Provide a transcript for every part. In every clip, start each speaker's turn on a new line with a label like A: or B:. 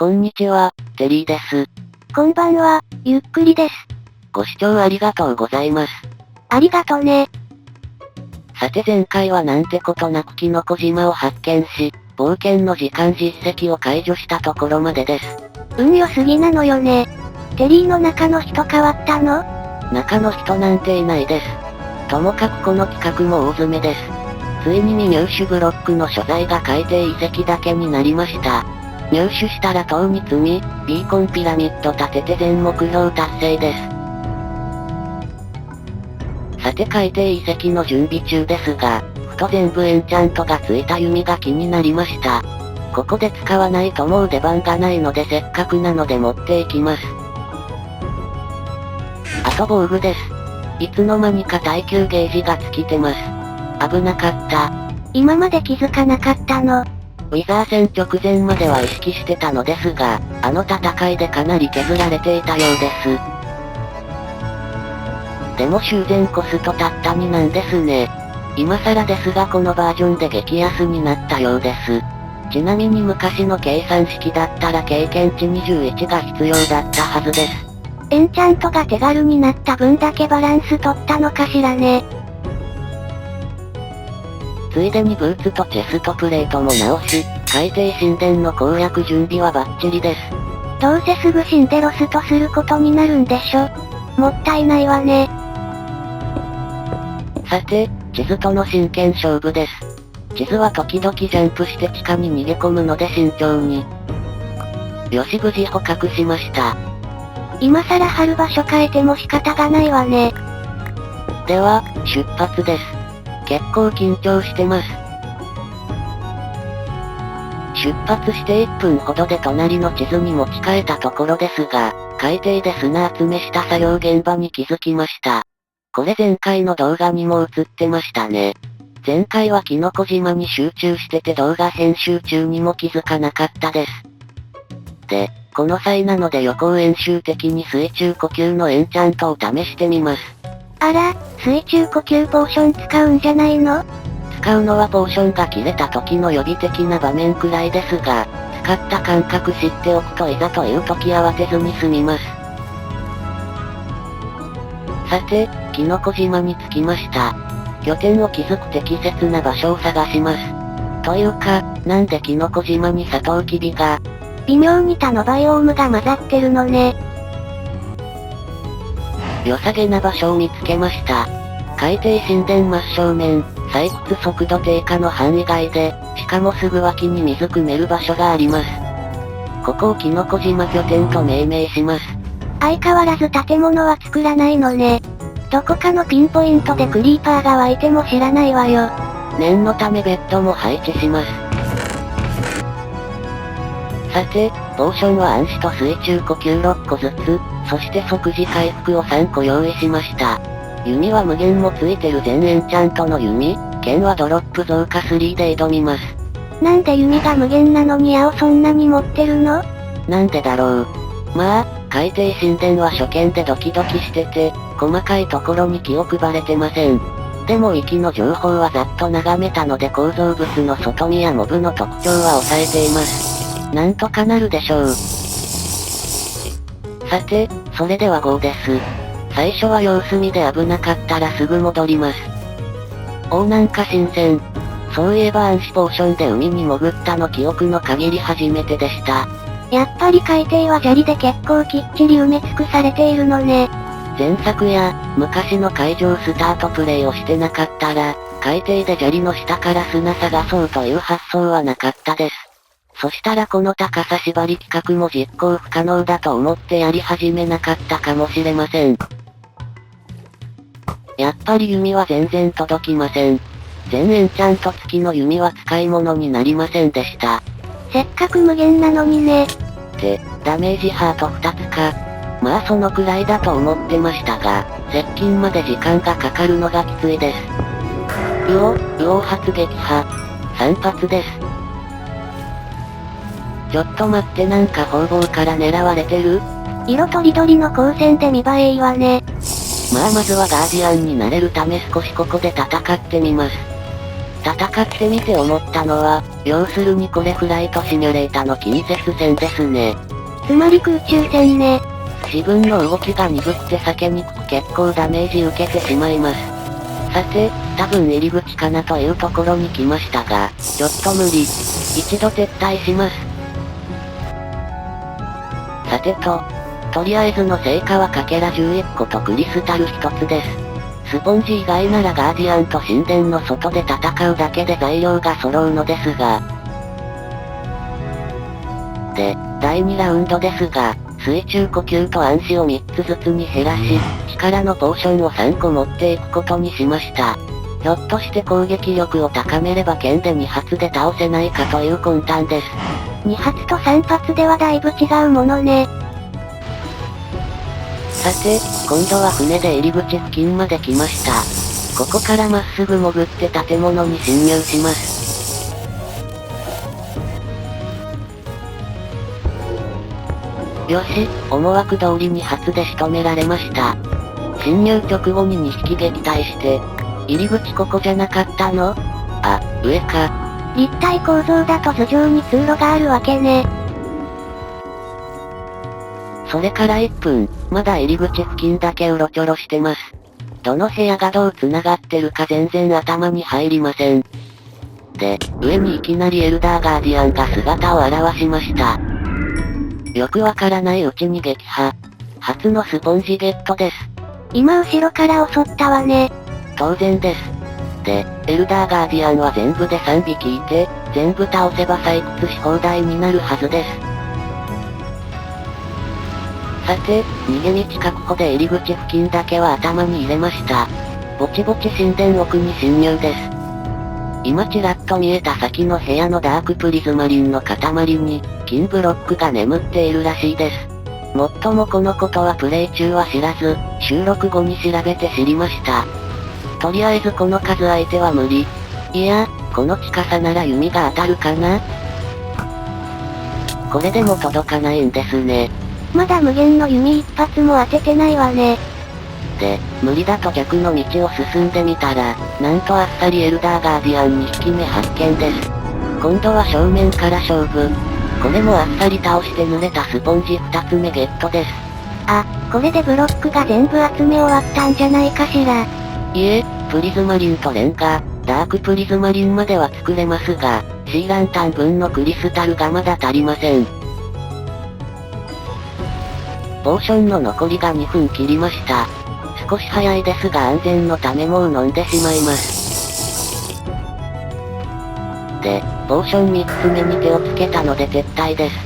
A: こんにちは、テリーです。
B: こんばんは、ゆっくりです。
A: ご視聴ありがとうございます。
B: ありがとね。
A: さて前回はなんてことなくキノコ島を発見し、冒険の時間実績を解除したところまでです。
B: 運良すぎなのよね。テリーの中の人変わったの？
A: 中の人なんていないです。ともかくこの企画も大詰めです。ついに未入手ブロックの所在が海底遺跡だけになりました。入手したら塔に積み、ビーコンピラミッド立てて全目標達成です。さて海底遺跡の準備中ですが、ふと全部エンチャントがついた弓が気になりました。ここで使わないともう出番がないのでせっかくなので持っていきます。あと防具です。いつの間にか耐久ゲージが尽きてます。危なかった。
B: 今まで気づかなかったの。
A: ウィザー戦直前までは意識してたのですが、あの戦いでかなり削られていたようです。でも修繕コストたった2なんですね。今更ですがこのバージョンで激安になったようです。ちなみに昔の計算式だったら経験値21が必要だったはずです。
B: エンチャントが手軽になった分だけバランス取ったのかしらね。
A: ついでにブーツとチェストプレートも直し、海底神殿の攻略準備はバッチリです。
B: どうせすぐ死んでロストすることになるんでしょ。もったいないわね。
A: さて、地図との真剣勝負です。地図は時々ジャンプして地下に逃げ込むので慎重に。よし無事捕獲しました。
B: 今更貼る場所変えても仕方がないわね。
A: では、出発です。結構緊張してます。出発して1分ほどで隣の地図に持ち替えたところですが、海底で砂集めした作業現場に気づきました。これ前回の動画にも映ってましたね。前回はキノコ島に集中してて動画編集中にも気づかなかったです。で、この際なので予行演習的に水中呼吸のエンチャントを試してみます。
B: あら、水中呼吸ポーション使うんじゃないの？
A: 使うのはポーションが切れた時の予備的な場面くらいですが、使った感覚知っておくといざという時慌てずに済みます。さて、キノコ島に着きました。拠点を築く適切な場所を探します。というか、なんでキノコ島にサトウキビが、
B: 微妙に他のバイオームが混ざってるのね。
A: 良さげな場所を見つけました。海底神殿真正面、採掘速度低下の範囲外で、しかもすぐ脇に水汲める場所があります。ここをキノコ島拠点と命名します。
B: 相変わらず建物は作らないのね。どこかのピンポイントでクリーパーが湧いても知らないわよ。
A: 念のためベッドも配置します。さて、ポーションは暗視と水中呼吸6個ずつ、そして即時回復を3個用意しました。弓は無限もついてる全エンチャントの弓、剣はドロップ増加3で挑みます。
B: なんで弓が無限なのに矢をそんなに持ってるの？
A: なんでだろう。まあ、海底神殿は初見でドキドキしてて、細かいところに気を配れてません。でも息の情報はざっと眺めたので構造物の外見やモブの特徴は抑えています。なんとかなるでしょう。さて、それでは GO です。最初は様子見で危なかったらすぐ戻ります。なんか新鮮。そういえば暗視ポーションで海に潜ったの記憶の限り初めてでした。
B: やっぱり海底は砂利で結構きっちり埋め尽くされているのね。
A: 前作や、昔の海上スタートプレイをしてなかったら、海底で砂利の下から砂探そうという発想はなかったです。そしたらこの高さ縛り企画も実行不可能だと思ってやり始めなかったかもしれません。やっぱり弓は全然届きません。全エンチャント付きの弓は使い物になりませんでした。
B: せっかく無限なのにね。
A: で、ダメージハート2つか。まあそのくらいだと思ってましたが、接近まで時間がかかるのがきついです。右往発撃破。3発です。ちょっと待ってなんか方々から狙われてる？
B: 色とりどりの光線で見栄えいいわね。
A: まあまずはガーディアンになれるため少しここで戦ってみます。戦ってみて思ったのは、要するにこれフライトシミュレータの近接戦ですね。
B: つまり空中戦ね。
A: 自分の動きが鈍って避けにくく結構ダメージ受けてしまいます。さて、多分入り口かなというところに来ましたが、ちょっと無理。一度撤退します。さてとりあえずの成果はかけら11個とクリスタル1つです。スポンジ以外ならガーディアンと神殿の外で戦うだけで材料が揃うのですが。で、第2ラウンドですが、水中呼吸と暗視を3つずつに減らし、力のポーションを3個持っていくことにしました。ひょっとして攻撃力を高めれば剣で2発で倒せないかという魂胆です。
B: 2発と3発ではだいぶ違うものね。
A: さて、今度は船で入り口付近まで来ました。ここからまっすぐ潜って建物に侵入します。よし、思惑通りに発で仕留められました。侵入直後に2匹撃退して、入り口ここじゃなかったの？あ、上か。
B: 立体構造だと頭上に通路があるわけね。
A: それから1分、まだ入り口付近だけうろちょろしてます。どの部屋がどう繋がってるか全然頭に入りません。で、上にいきなりエルダーガーディアンが姿を現しました。よくわからないうちに撃破。初のスポンジゲットです。
B: 今後ろから襲ったわね。
A: 当然です。で、エルダーガーディアンは全部で3匹いて、全部倒せば採掘し放題になるはずです。さて、逃げ道確保で入り口付近だけは頭に入れました。ぼちぼち神殿奥に侵入です。今ちらっと見えた先の部屋のダークプリズマリンの塊に、金ブロックが眠っているらしいです。もっともこのことはプレイ中は知らず、収録後に調べて知りました。とりあえずこの数相手は無理。いや、この近さなら弓が当たるかな？これでも届かないんですね。
B: まだ無限の弓一発も当ててないわね。
A: で、無理だと逆の道を進んでみたら、なんとあっさりエルダーガーディアン2匹目発見です。今度は正面から勝負。これもあっさり倒して濡れたスポンジ2つ目ゲットです。
B: あ、これでブロックが全部集め終わったんじゃないかしら。
A: いえ、プリズマリンとレンガ、ダークプリズマリンまでは作れますが、シーランタン分のクリスタルがまだ足りません。ポーションの残りが2分切りました。少し早いですが安全のためもう飲んでしまいます。で、ポーション3つ目に手をつけたので撤退です。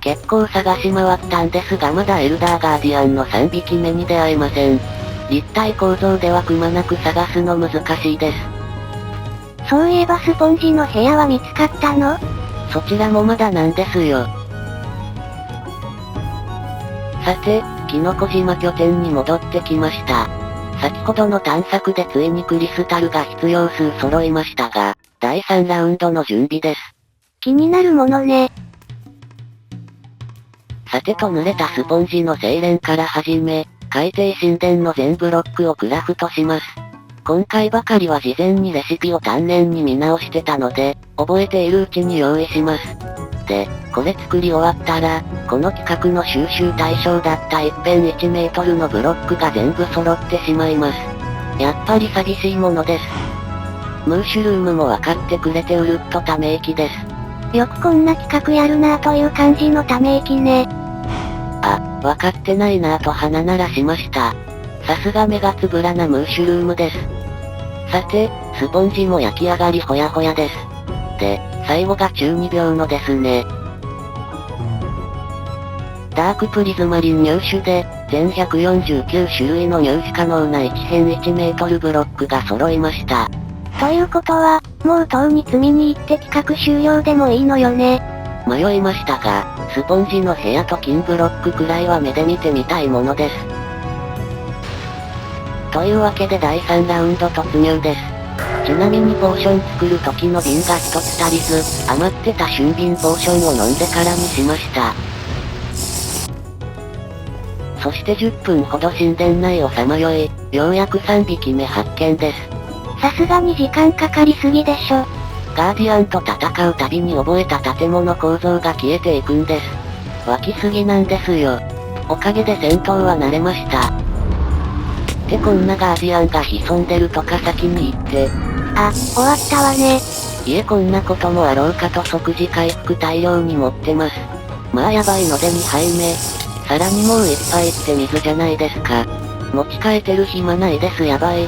A: 結構探し回ったんですがまだエルダーガーディアンの3匹目に出会えません。立体構造ではくまなく探すの難しいです。
B: そういえばスポンジの部屋は見つかったの？
A: そちらもまだなんですよ。さて、キノコ島拠点に戻ってきました。先ほどの探索でついにクリスタルが必要数揃いましたが、第3ラウンドの準備です。
B: 気になるものね。
A: さてと濡れたスポンジの精錬から始め、海底神殿の全ブロックをクラフトします。今回ばかりは事前にレシピを丹念に見直してたので、覚えているうちに用意します。で、これ作り終わったら、この企画の収集対象だった一辺1メートルのブロックが全部揃ってしまいます。やっぱり寂しいものです。ムーシュルームも分かってくれてうるっとため息です。
B: よくこんな企画やるなぁという感じのため息ね。
A: あ、分かってないなぁと鼻鳴らしました。さすが目がつぶらなムーシュルームです。さて、スポンジも焼き上がりほやほやです。で、最後が中二病のですね。ダークプリズマリン入手で、全149種類の入手可能な1辺1メートルブロックが揃いました。
B: ということは、もう塔に積みに行って企画終了でもいいのよね。
A: 迷いましたが、スポンジの部屋と金ブロックくらいは目で見てみたいものです。というわけで第3ラウンド突入です。ちなみにポーション作る時の瓶が1つ足りず、余ってた俊瓶ポーションを飲んでからにしました。そして10分ほど神殿内をさまよい、ようやく3匹目発見です。
B: さすがに時間かかりすぎでしょ。
A: ガーディアンと戦うたびに覚えた建物構造が消えていくんです。湧きすぎなんですよ。おかげで戦闘は慣れました。ってこんなガーディアンが潜んでるとか先に言って。
B: あ、終わったわね。
A: いえこんなこともあろうかと即時回復大量に持ってます。まあやばいので2杯目。さらにもう1杯って水じゃないですか。持ち替えてる暇ないですやばい。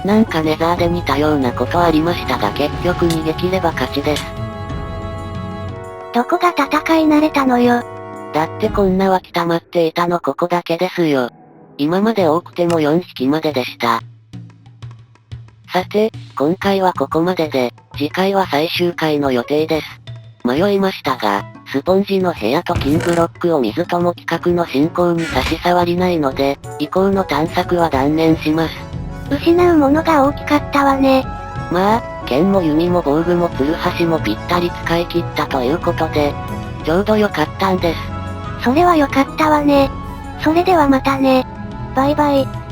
A: なんかネザーで似たようなことありましたが結局逃げ切れば勝ちです。
B: どこが戦い慣れたのよ。
A: だってこんな湧き溜まっていたのここだけですよ。今まで多くても4匹まででした。さて、今回はここまでで、次回は最終回の予定です。迷いましたが、スポンジの部屋と金ブロックを水とも企画の進行に差し障りないので、以降の探索は断念します。
B: 失うものが大きかったわね。
A: まあ、剣も弓も防具もツルハシもぴったり使い切ったということで、ちょうど良かったんです。
B: それは良かったわね。それではまたね。バイバイ。